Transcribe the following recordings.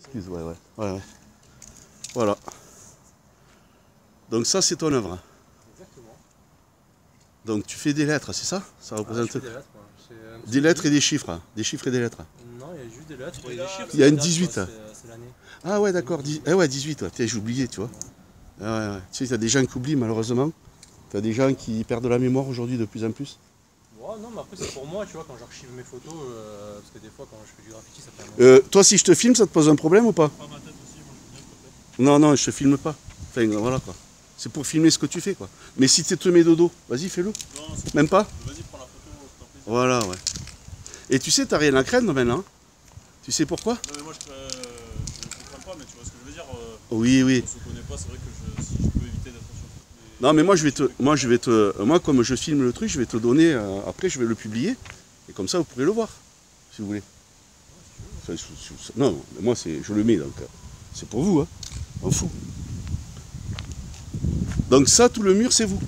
Excuse, ouais. Voilà. Donc ça, c'est ton œuvre. Exactement. Donc tu fais des lettres, c'est ça? Ça représente Des lettres, des lettres et des chiffres. Des chiffres et des lettres. Non, il y a juste des lettres et des chiffres. Il y a une 18. C'est l'année. Ah ouais, d'accord. Ouais, 18. Ouais. J'ai oublié, tu vois. Ah ouais. Tu sais, il y a des gens qui oublient, malheureusement. Tu as des gens qui perdent la mémoire aujourd'hui de plus en plus. Ouais, non, mais après, c'est pour moi, tu vois, quand j'archive mes photos, parce que des fois, quand je fais du graffiti, ça fait un moment. Toi, si je te filme, ça te pose un problème ou pas? Non, je te filme pas. Enfin, voilà quoi. C'est pour filmer ce que tu fais quoi. Mais si tu te mets dodo, vas-y, fais-le. Même pas? Vas-y, prends la photo, s'il te plaît. Voilà, ouais. Et tu sais, t'as rien à craindre maintenant. Tu sais pourquoi? Non, mais moi je ne crains pas, mais tu vois ce que je veux dire. Oui. On se connaît pas, c'est vrai que si je peux éviter d'être sur toutes les... Non, mais moi comme je filme le truc, je vais te donner, après je vais le publier, et comme ça vous pourrez le voir, si vous voulez. Enfin, non, mais moi je le mets, donc c'est pour vous, hein, on fout. Donc ça, tout le mur, c'est vous.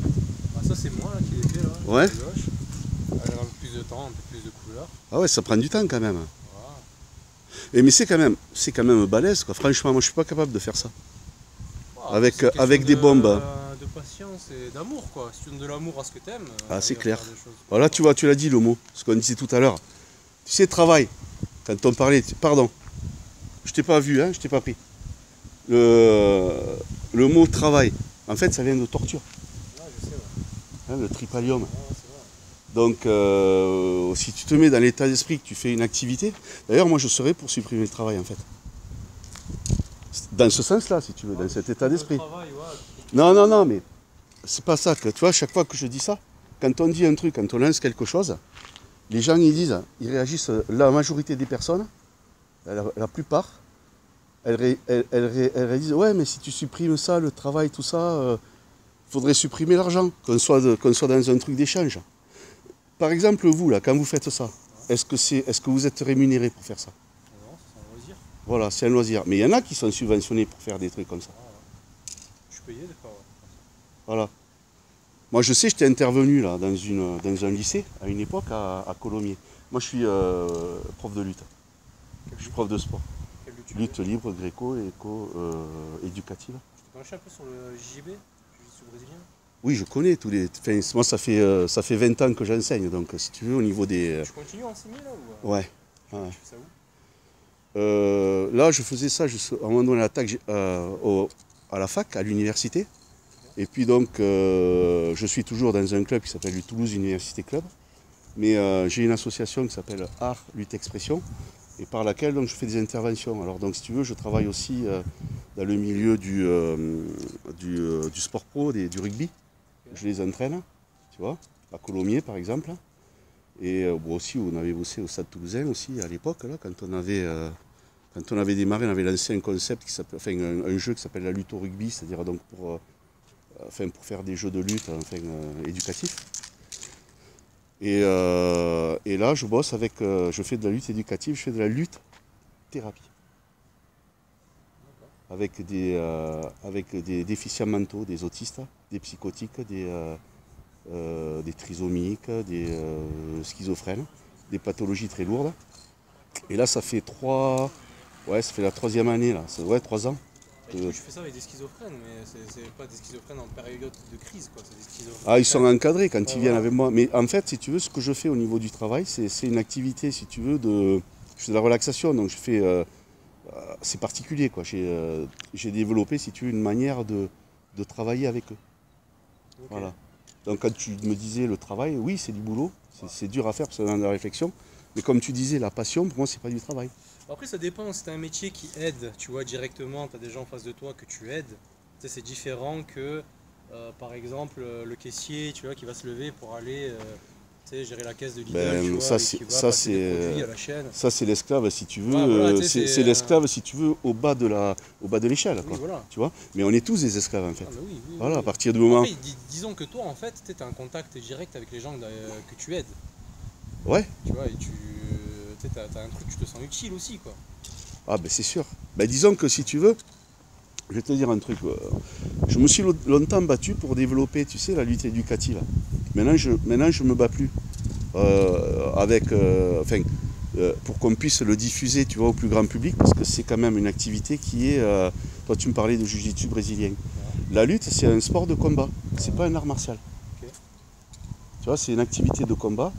Ah, ça, c'est moi là, qui l'ai fait, là. Ouais. Elle a un peu plus de temps, un peu plus de couleurs. Ah ouais, ça prend du temps quand même. Voilà. Et mais c'est quand même balèze, quoi. Franchement, moi je suis pas capable de faire ça. Wow, Avec des bombes. De patience et d'amour, quoi. Si tu donnes de l'amour à ce que t'aimes, Ah, c'est clair. choses. Voilà, tu vois, tu l'as dit le mot, ce qu'on disait tout à l'heure. Tu sais, travail, quand on parlait, pardon, je t'ai pas vu, hein, je t'ai pas pris. Le mot travail, en fait, ça vient de torture, Ouais, je sais, ouais. hein, le tripalium. Ouais, c'est vrai. Donc, si tu te mets dans l'état d'esprit que tu fais une activité, d'ailleurs, moi, je serais pour supprimer le travail, en fait. Dans ce sens-là, si tu veux, dans cet état d'esprit. Non, mais c'est pas ça que, tu vois, chaque fois que je dis ça, quand on dit un truc, quand on lance quelque chose, les gens, ils réagissent, la majorité des personnes, la plupart, elles disent, ouais, mais si tu supprimes ça, le travail, tout ça, faudrait supprimer l'argent, qu'on soit dans un truc d'échange. Par exemple, vous, là, quand vous faites ça, est-ce que vous êtes rémunéré pour faire ça? Non, c'est un loisir. Voilà, c'est un loisir. Mais il y en a qui sont subventionnés pour faire des trucs comme ça. Je suis payé des fois, ouais. Voilà. Moi, je sais, j'étais intervenu là, dans un lycée, à une époque, à Colomiers. Moi, je suis prof de lutte. Je suis prof de sport. Lutte libre, gréco, éducative. Tu te penches un peu sur le JJB, jiu-jitsu brésilien? Oui, je connais tous les... Enfin, moi, ça fait 20 ans que j'enseigne, donc si tu veux, au niveau des... Tu continues à enseigner là ou... Ouais. Tu fais ça où? Là, je faisais ça à un moment donné à la fac, à l'université. Et puis donc, je suis toujours dans un club qui s'appelle le Toulouse Université Club. Mais j'ai une association qui s'appelle Art, Lutte, Expression, et par laquelle donc, je fais des interventions. Alors donc, si tu veux, je travaille aussi dans le milieu du sport pro, du rugby. Je les entraîne, tu vois, à Colomiers par exemple. Et bon, aussi, on avait bossé au Stade Toulousain aussi à l'époque, là, quand on avait démarré, on avait lancé un concept qui s'appelle, enfin, un jeu qui s'appelle la lutte au rugby, c'est-à-dire donc pour faire des jeux de lutte éducatifs. Et là, je bosse avec, je fais de la lutte éducative, je fais de la lutte thérapie. Avec des déficients mentaux, des autistes, des psychotiques, des trisomiques, des schizophrènes, des pathologies très lourdes. Et là, ça fait la troisième année, là. 3 ans. Tu fais ça avec des schizophrènes, mais c'est pas des schizophrènes en période de crise, quoi. C'est des schizophrènes. Ah, ils sont encadrés quand ils viennent avec moi. Mais en fait, si tu veux, ce que je fais au niveau du travail, c'est une activité, si tu veux, je fais de la relaxation. Donc je fais, c'est particulier, quoi. J'ai développé, si tu veux, une manière de travailler avec eux. Okay. Voilà. Donc quand tu me disais le travail, oui, c'est du boulot, c'est dur à faire parce que c'est dans la réflexion. Mais comme tu disais, la passion, pour moi, c'est pas du travail. Après, ça dépend. Si tu as un métier qui aide, tu vois, directement, tu as des gens en face de toi que tu aides, c'est différent que, par exemple, le caissier, tu vois, qui va se lever pour aller gérer la caisse de Lidl, tu vois, ça c'est l'esclave, si tu veux, c'est l'esclave, si tu veux, au bas de l'échelle, oui, voilà. Tu vois. Mais on est tous des esclaves, en fait. Ah, oui, voilà, à partir du moment... Après, disons que toi, en fait, tu as un contact direct avec les gens que tu aides. Ouais. Tu vois, et t'as un truc, tu te sens utile aussi, quoi. Ah ben c'est sûr. Ben disons que si tu veux, je vais te dire un truc. Je me suis longtemps battu pour développer, tu sais, la lutte éducative. Maintenant je me bats plus. pour qu'on puisse le diffuser, tu vois, au plus grand public, parce que c'est quand même une activité qui est... toi, tu me parlais de jiu-jitsu brésilien. La lutte, c'est un sport de combat, c'est pas un art martial. Ok. Tu vois, c'est une activité de combat,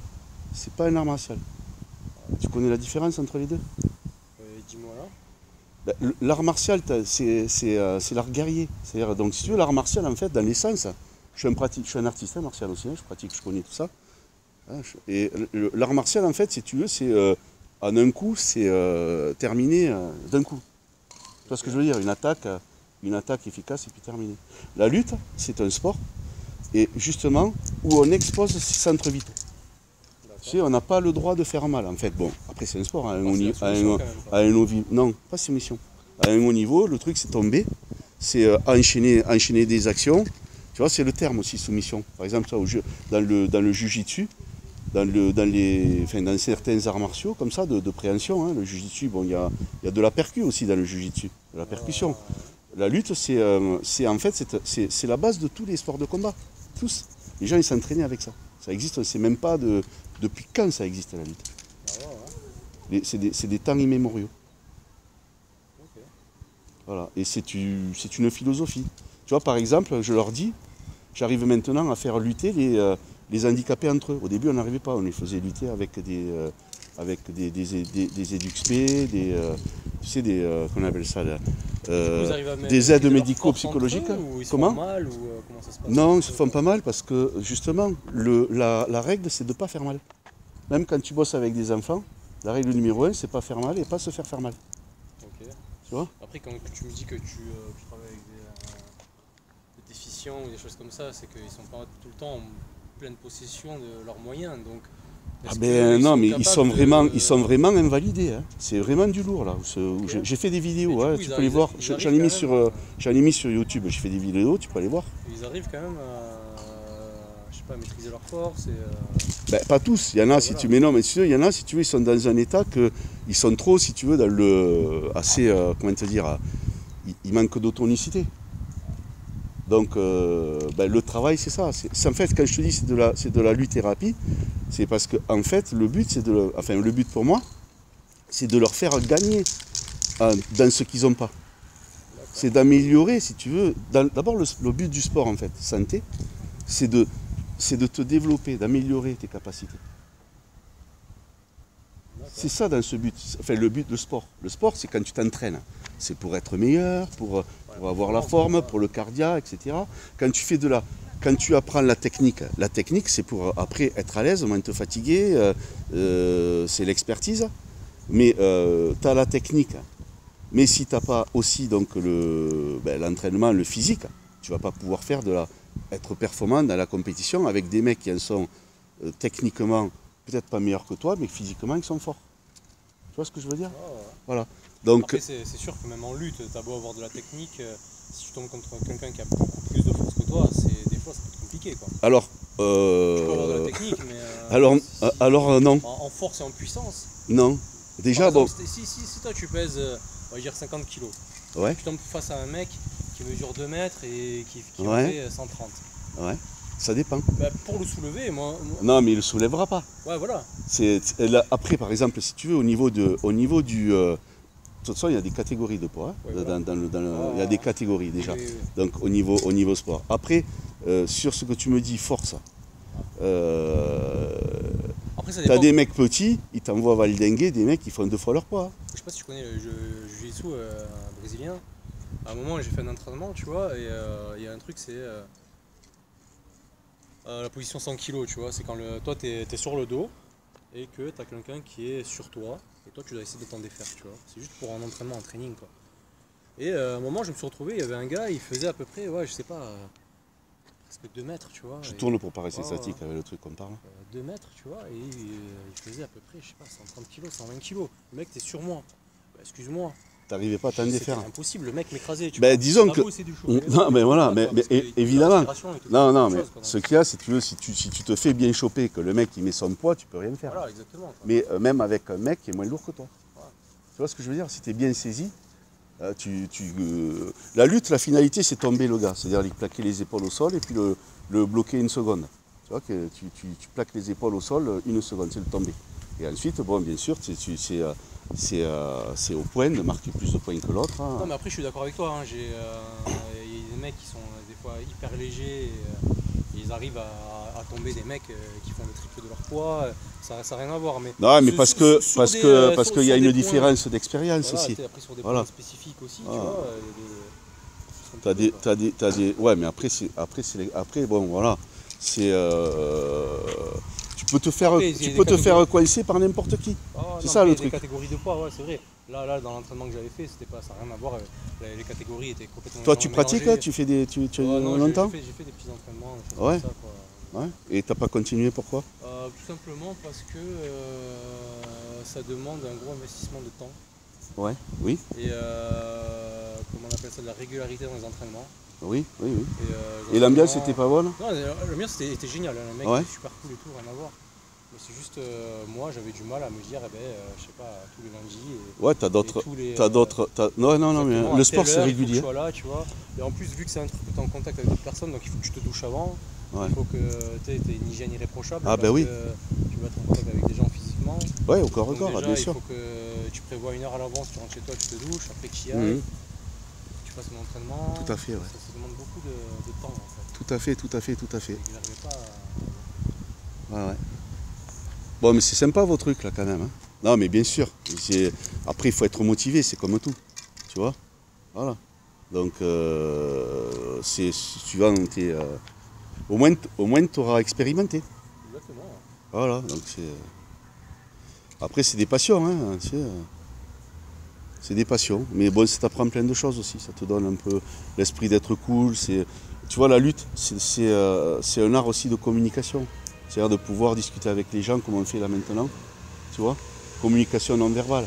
c'est pas un art martial. Tu connais la différence entre les deux? Dis-moi là. L'art martial, c'est l'art guerrier. C'est-à-dire, donc, si tu veux, l'art martial, en fait, dans l'essence, je suis un artiste martial aussi, hein, je pratique, je connais tout ça. Et l'art martial, en fait, si tu veux, c'est en un coup, c'est terminé d'un coup. Tu vois ce que je veux dire? Une attaque efficace et puis terminée. La lutte, c'est un sport, et justement, où on expose ses centres vitaux. Tu sais, on n'a pas le droit de faire mal, en fait. Bon, après, c'est un sport, hein, à un haut niveau. Non, pas soumission. À un haut niveau, le truc, c'est tomber, c'est enchaîner des actions. Tu vois, c'est le terme aussi, soumission. Par exemple, toi, dans le jiu-jitsu, dans certains arts martiaux, comme ça, de préhension, hein, le jiu-jitsu, bon, il y a de la percu aussi dans le jiu-jitsu, de la percussion. La lutte, en fait, c'est la base de tous les sports de combat. Tous. Les gens, ils s'entraînaient avec ça. Ça existe, on ne sait même pas depuis quand ça existe, la lutte. C'est des temps immémoriaux. Ok. Voilà. Et c'est une philosophie. Tu vois, par exemple, je leur dis, j'arrive maintenant à faire lutter les handicapés entre eux. Au début, on n'arrivait pas. On les faisait lutter avec des EduxP, tu sais, qu'on appelle ça là, des aides médico-psychologiques. Comment mal, ou comment ça se passe? Non, ils se font pas mal parce que justement, la règle, c'est de ne pas faire mal. Même quand tu bosses avec des enfants, la règle numéro 1, c'est pas faire mal et pas se faire faire mal. Ok. Tu vois? Après, quand tu me dis que tu travailles avec des déficients ou des choses comme ça, c'est qu'ils sont pas tout le temps en pleine possession de leurs moyens. Donc, ah ben non, mais ils sont vraiment invalidés. Hein. C'est vraiment du lourd là. Okay. J'ai fait des vidéos, hein, coup, tu peux les voir. J'en ai mis sur YouTube. J'ai fait des vidéos, tu peux aller voir. Ils arrivent quand même je sais pas, à maîtriser leur force. Ben, pas tous. Il y en a, si voilà. tu, mais non, mais il y en a, si tu veux, ils sont dans un état que ils sont trop, si tu veux, dans le assez, comment te dire, ils manquent d'autonicité. Donc, le travail, c'est ça. En fait, quand je te dis c'est de la lutte-thérapie, c'est parce que, en fait, le but, le but pour moi, c'est de leur faire gagner dans ce qu'ils n'ont pas. C'est d'améliorer, si tu veux. D'abord, le but du sport, en fait, santé, c'est de te développer, d'améliorer tes capacités. C'est ça dans ce but. Enfin, le but du sport. Le sport, c'est quand tu t'entraînes. C'est pour être meilleur, pour avoir la forme, pour le cardia, etc. Quand tu apprends la technique c'est pour après être à l'aise, moins te fatiguer, c'est l'expertise. Mais tu as la technique. Mais si tu n'as pas aussi l'entraînement, le physique, tu ne vas pas pouvoir être performant dans la compétition avec des mecs qui en sont techniquement peut-être pas meilleurs que toi, mais physiquement ils sont forts. Tu vois ce que je veux dire? Voilà. Donc, après, c'est sûr que même en lutte, tu as beau avoir de la technique, si tu tombes contre quelqu'un qui a beaucoup plus de force que toi, des fois ça peut être compliqué, quoi. Alors, tu peux avoir de la technique, mais alors non. En force et en puissance. Non. Déjà, par exemple, si toi tu pèses, on va dire 50 kg, ouais. tu tombes face à un mec qui mesure 2 mètres et qui ouais. fait 130. Ouais. Ça dépend. Bah, pour le soulever, moi... Non, mais il ne le soulèvera pas. Ouais, voilà. Après, par exemple, si tu veux, au niveau du... de toute façon, il y a des catégories de poids. Hein, ouais, voilà. Il y a des catégories déjà. Oui. Donc, au niveau sport. Après, sur ce que tu me dis, force. Tu as des mecs petits, ils t'envoient valdinguer des mecs qui font 2 fois leur poids. Je sais pas si tu connais le jiu-jitsu brésilien. À un moment, j'ai fait un entraînement, tu vois, et il y a un truc, c'est... la position 100 kg, tu vois, c'est quand toi t'es sur le dos et que t'as quelqu'un qui est sur toi et toi tu dois essayer de t'en défaire, tu vois. C'est juste pour un entraînement, un training, quoi. Et à un moment je me suis retrouvé, il y avait un gars, il faisait à peu près, je sais pas, presque 2 mètres, tu vois. Je tourne pour pas rester statique avec le truc qu'on parle. 2 mètres, tu vois, et il faisait à peu près, je sais pas, 130 kg, 120 kg. Le mec, t'es sur moi. Bah, excuse-moi. T'arrivais pas à t'en défaire. C'est impossible, le mec m'écrasait. Disons que. Non, mais voilà, mais évidemment. Non, mais ce qu'il y a, si tu te fais bien choper, que le mec il met son poids, tu peux rien faire. Voilà, exactement. Mais même avec un mec qui est moins lourd que toi. Voilà. Tu vois ce que je veux dire? Si tu es bien saisi, la lutte, la finalité, c'est tomber le gars. C'est-à-dire lui plaquer les épaules au sol et puis le bloquer 1 seconde. Tu vois que tu plaques les épaules au sol 1 seconde, c'est le tomber. Et ensuite, bon, bien sûr, c'est au point de marquer plus de points que l'autre. Hein. Non, mais après, je suis d'accord avec toi. Hein. Il y a des mecs qui sont des fois hyper légers et ils arrivent à tomber des mecs qui font le triple de leur poids. Ça n'a rien à voir. Mais non, mais parce qu'il y a une points, différence d'expérience voilà, aussi. après, sur des Voilà. points spécifiques aussi, tu Voilà. vois. T'as des... Ouais, mais après, bon, voilà. C'est... Tu peux te faire, Après, tu peux te faire coincer par n'importe qui. C'est ça, le truc. Les catégories de poids, ouais, c'est vrai. Là, dans l'entraînement que j'avais fait, c'était pas, ça n'a rien à voir. Les catégories étaient complètement Toi, tu pratiques, là, tu fais des... Tu non, longtemps j'ai fait des petits entraînements, des choses Ouais. comme ça, quoi. Ouais. Et t'as pas continué, pourquoi? Tout simplement parce que ça demande un gros investissement de temps. Ouais, oui, Et comment on appelle ça, de la régularité dans les entraînements. oui. Et Et l'ambiance était pas bonne? Non, le mien était génial, hein. Le mec Ouais. était super cool et tout, rien à voir. Mais c'est juste, moi j'avais du mal à me dire, je sais pas, tous les lundis. Ouais, t'as d'autres. Non, mais exactement, le à sport telle c'est heure, il faut que régulier. je sois là, tu vois. Et en plus, vu que c'est un truc que tu es en contact avec d'autres personnes, donc il faut que tu te douches avant. Ouais. Il faut que tu aies une hygiène irréprochable. Ah, parce ben oui. que tu vas être en contact avec des gens physiquement. Ouais, au corps à Donc corps, déjà, bien il sûr. faut que tu prévois une heure à l'avance, tu rentres chez toi, tu te douches, après que tu y ailles, Mhm. tu fasses ton entraînement. Tout à fait, ouais. Ça demande beaucoup de temps en fait. Tout à fait. Et que j'arrivais pas à... Ouais. Bon, mais c'est sympa vos trucs là quand même. Hein. Non, mais bien sûr. Après, il faut être motivé, c'est comme tout. Tu vois? Voilà. Donc, c'est suivant tes. Au moins, tu auras expérimenté. Exactement. Voilà. Donc, c'est. Après, c'est des passions. Hein, tu sais, c'est des passions. Mais bon, ça t'apprend plein de choses aussi. Ça te donne un peu l'esprit d'être cool. Tu vois, la lutte, c'est un art aussi de communication. C'est-à-dire de pouvoir discuter avec les gens comme on fait là maintenant, tu vois, communication non verbale.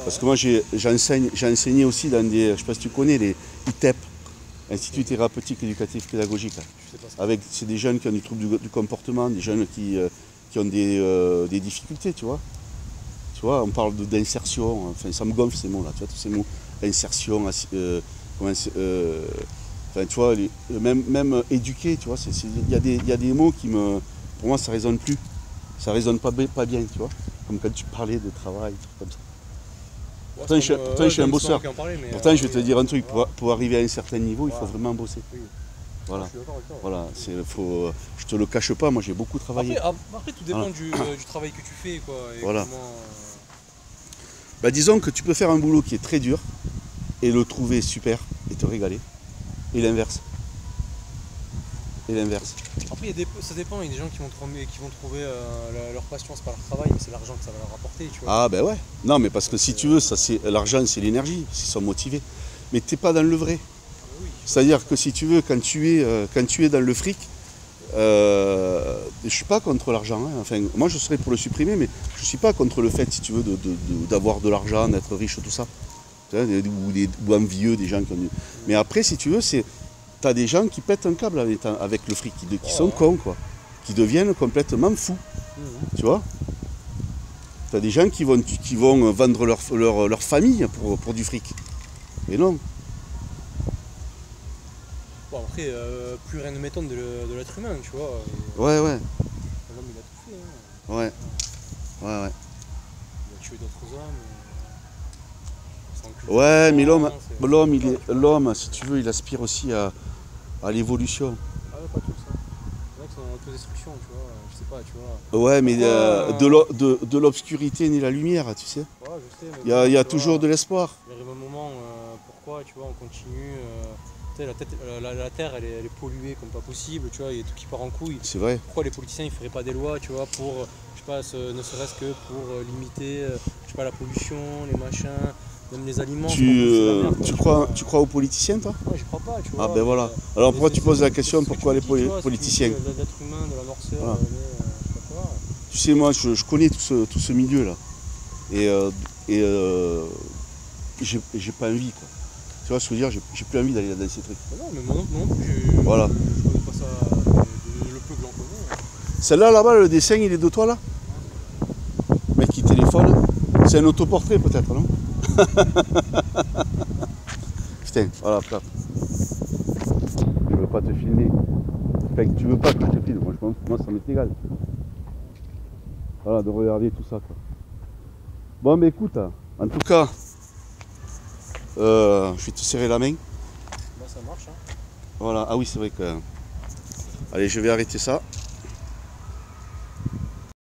Parce que moi j'ai enseigné aussi dans des, je ne sais pas si tu connais, les ITEP, Institut Thérapeutique Éducatif Pédagogique. C'est des jeunes qui ont du trouble du comportement, des jeunes qui ont des difficultés, tu vois. Tu vois, on parle d'insertion, enfin ça me gonfle ces mots-là, tu vois, tous ces mots, insertion, enfin tu vois, même éduquer, tu vois, il y a des mots qui me... Pour moi, ça ne résonne plus. Ça ne résonne pas bien, tu vois. Comme quand tu parlais de travail, des trucs comme ça. Pourtant, je suis un bosseur. Pourtant, je vais te dire un truc. Pour arriver à un certain niveau, il faut vraiment bosser. Oui. Voilà. Je suis d'accord avec toi. Voilà. Je te le cache pas, moi, j'ai beaucoup travaillé. Après, tout dépend du travail que tu fais, quoi. Et voilà. comment, Bah, disons que tu peux faire un boulot qui est très dur et le trouver super et te régaler. Et l'inverse. Après, ça dépend, il y a des gens qui vont trouver leur passion, c'est pas leur travail, mais c'est l'argent que ça va leur rapporter, tu vois. Ah ben ouais. Non, mais parce que si tu veux, l'argent c'est l'énergie, s'ils sont motivés. Mais t'es pas dans le vrai. Oui. C'est-à-dire que si tu veux, quand tu es dans le fric, je suis pas contre l'argent. Hein. Enfin, moi je serais pour le supprimer, mais je suis pas contre le fait, si tu veux, d'avoir de l'argent, d'être riche, tout ça. Tu vois, ou envieux, des gens qui ont du... Mais après, si tu veux, t'as des gens qui pètent un câble avec le fric, qui sont cons, quoi. Qui deviennent complètement fous. Tu vois? T'as des gens qui vont vendre leur famille pour du fric. Mais non. Bon, après, plus rien ne m'étonne de l'être humain, tu vois. Ouais. L'homme, il a tout fait. Hein. Ouais. Il a tué d'autres hommes. Sans culture, Ouais, mais c'est- l'homme, si tu veux, il aspire aussi à l'évolution. Ah ouais, pas tous, hein. Il y en a qui sont en autodestruction, tu vois. Je sais pas, tu vois. Ouais, mais de l'obscurité naît la lumière, tu sais. Ouais, je sais. Mais Il y a tu toujours vois, de l'espoir. il arrive un moment, pourquoi, tu vois, on continue. Tu sais, la terre, elle est polluée comme pas possible, tu vois, il y a tout qui part en couille. C'est vrai. Pourquoi les politiciens, ils feraient pas des lois, tu vois, pour, je sais pas, ne serait-ce que pour limiter, je sais pas, la pollution, les machins, même les aliments. Tu crois aux politiciens, toi? Non, j'y crois pas, tu vois. Ah ben voilà. Alors pourquoi tu poses la question, c'est ce que pourquoi tu les me dis, tu vois, politiciens? si tu dis, l'être humain, de la noirceur, Voilà. je sais pas quoi. Tu sais, moi, je connais tout ce milieu-là. Et j'ai pas envie, quoi. Tu vois ce que je veux dire? J'ai plus envie d'aller dans ces trucs. Mais non, mais moi non plus, Voilà. je connais pas ça, le peu que j'en connais. Celle-là, là-bas, le dessin, il est de toi, là? Le mec qui téléphone. C'est un autoportrait, peut-être, non? Putain, voilà, plat. Je veux pas te filmer. Enfin, tu veux pas que je te filme. Moi, ça m'est égal. Voilà, de regarder tout ça, quoi. Bon, mais écoute, en tout cas, je vais te serrer la main. Moi ça marche, hein. Voilà, ah oui, c'est vrai que... Allez, je vais arrêter ça.